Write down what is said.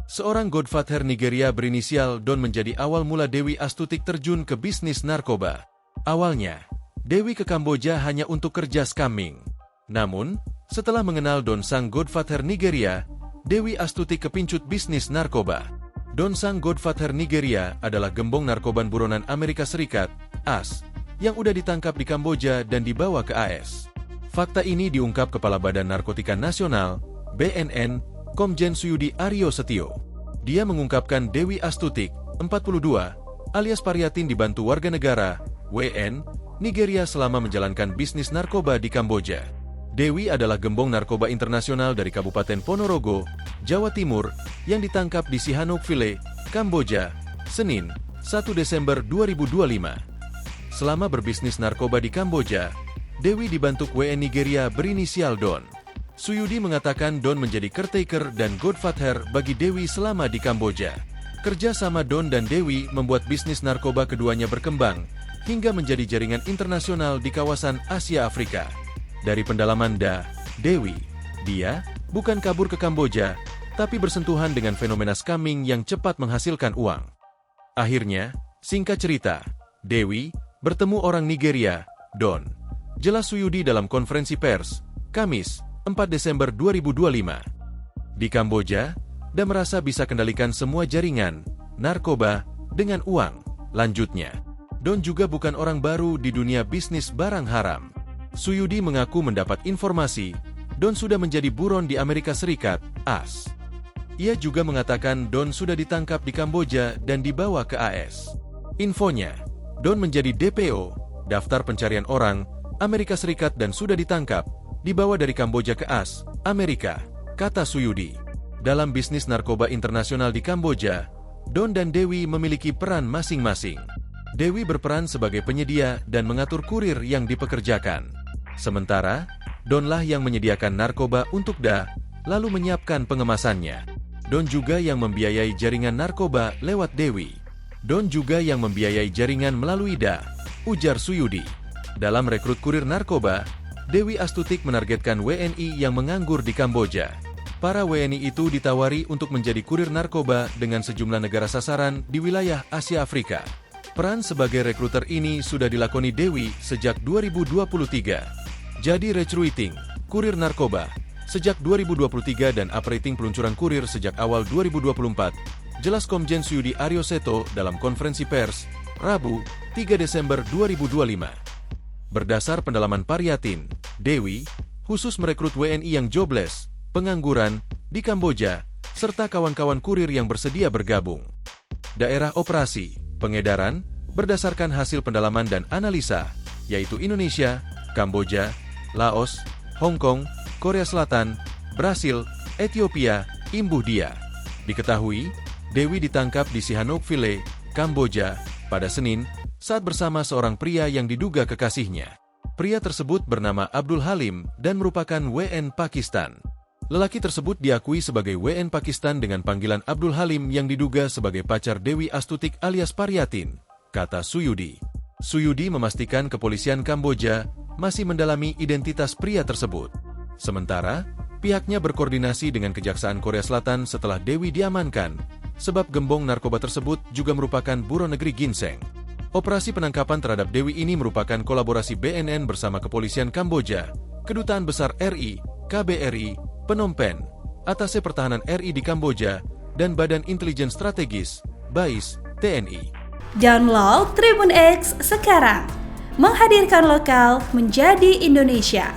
Seorang godfather Nigeria berinisial Don menjadi awal mula Dewi Astutik terjun ke bisnis narkoba. Awalnya, Dewi ke Kamboja hanya untuk kerja scamming. Namun, setelah mengenal Don sang godfather Nigeria, Dewi Astutik kepincut bisnis narkoba. Don sang godfather Nigeria adalah gembong narkoban buronan Amerika Serikat, AS, yang udah ditangkap di Kamboja dan dibawa ke AS. Fakta ini diungkap Kepala Badan Narkotika Nasional, BNN, Komjen Suyudi Aryo Setio. Dia mengungkapkan Dewi Astutik, 42, alias Paryatin dibantu warga negara, WN, Nigeria selama menjalankan bisnis narkoba di Kamboja. Dewi adalah gembong narkoba internasional dari Kabupaten Ponorogo, Jawa Timur, yang ditangkap di Sihanoukville, Kamboja, Senin, 1 Desember 2025. Selama berbisnis narkoba di Kamboja, Dewi dibantu WN Nigeria berinisial Don. Suyudi mengatakan Don menjadi caretaker dan godfather bagi Dewi selama di Kamboja. Kerja sama Don dan Dewi membuat bisnis narkoba keduanya berkembang hingga menjadi jaringan internasional di kawasan Asia Afrika. Dari pendalaman Dewi, dia bukan kabur ke Kamboja, tapi bersentuhan dengan fenomena scamming yang cepat menghasilkan uang. Akhirnya, singkat cerita, Dewi bertemu orang Nigeria, Don. Jelas Suyudi dalam konferensi pers, Kamis, 4 Desember 2025. Di Kamboja, dia merasa bisa kendalikan semua jaringan narkoba dengan uang. Lanjutnya, Don juga bukan orang baru di dunia bisnis barang haram. Suyudi mengaku mendapat informasi, Don sudah menjadi buron di Amerika Serikat, AS. Ia juga mengatakan Don sudah ditangkap di Kamboja dan dibawa ke AS. Infonya, Don menjadi DPO, daftar pencarian orang, Amerika Serikat dan sudah ditangkap, dibawa dari Kamboja ke AS, Amerika, kata Suyudi. Dalam bisnis narkoba internasional di Kamboja, Don dan Dewi memiliki peran masing-masing. Dewi berperan sebagai penyedia dan mengatur kurir yang dipekerjakan. Sementara, Donlah yang menyediakan narkoba untuk lalu menyiapkan pengemasannya. Don juga yang membiayai jaringan narkoba lewat Dewi. Don juga yang membiayai jaringan melalui ujar Suyudi. Dalam rekrut kurir narkoba, Dewi Astutik menargetkan WNI yang menganggur di Kamboja. Para WNI itu ditawari untuk menjadi kurir narkoba dengan sejumlah negara sasaran di wilayah Asia Afrika. Peran sebagai rekruter ini sudah dilakoni Dewi sejak 2023. Jadi recruiting, kurir narkoba, sejak 2023 dan operating peluncuran kurir sejak awal 2024, jelas Komjen Suyudi Aryo Setio dalam konferensi pers, Rabu, 3 Desember 2025. Berdasar pendalaman Paryatin, Dewi khusus merekrut WNI yang jobless, pengangguran, di Kamboja, serta kawan-kawan kurir yang bersedia bergabung. Daerah operasi, pengedaran, berdasarkan hasil pendalaman dan analisa, yaitu Indonesia, Kamboja, Laos, Hong Kong, Korea Selatan, Brasil, Ethiopia, imbuh dia. Diketahui, Dewi ditangkap di Sihanoukville, Kamboja, pada Senin, saat bersama seorang pria yang diduga kekasihnya. Pria tersebut bernama Abdul Halim dan merupakan WN Pakistan. Lelaki tersebut diakui sebagai WN Pakistan dengan panggilan Abdul Halim yang diduga sebagai pacar Dewi Astutik alias Paryatin, kata Suyudi. Suyudi memastikan kepolisian Kamboja masih mendalami identitas pria tersebut. Sementara, pihaknya berkoordinasi dengan Kejaksaan Korea Selatan setelah Dewi diamankan, sebab gembong narkoba tersebut juga merupakan buron negeri ginseng. Operasi penangkapan terhadap Dewi ini merupakan kolaborasi BNN bersama Kepolisian Kamboja, Kedutaan Besar RI, KBRI, Phnom Penh, Atase Pertahanan RI di Kamboja, dan Badan Intelijen Strategis, BAIS, TNI. Download Tribun X sekarang, menghadirkan lokal menjadi Indonesia.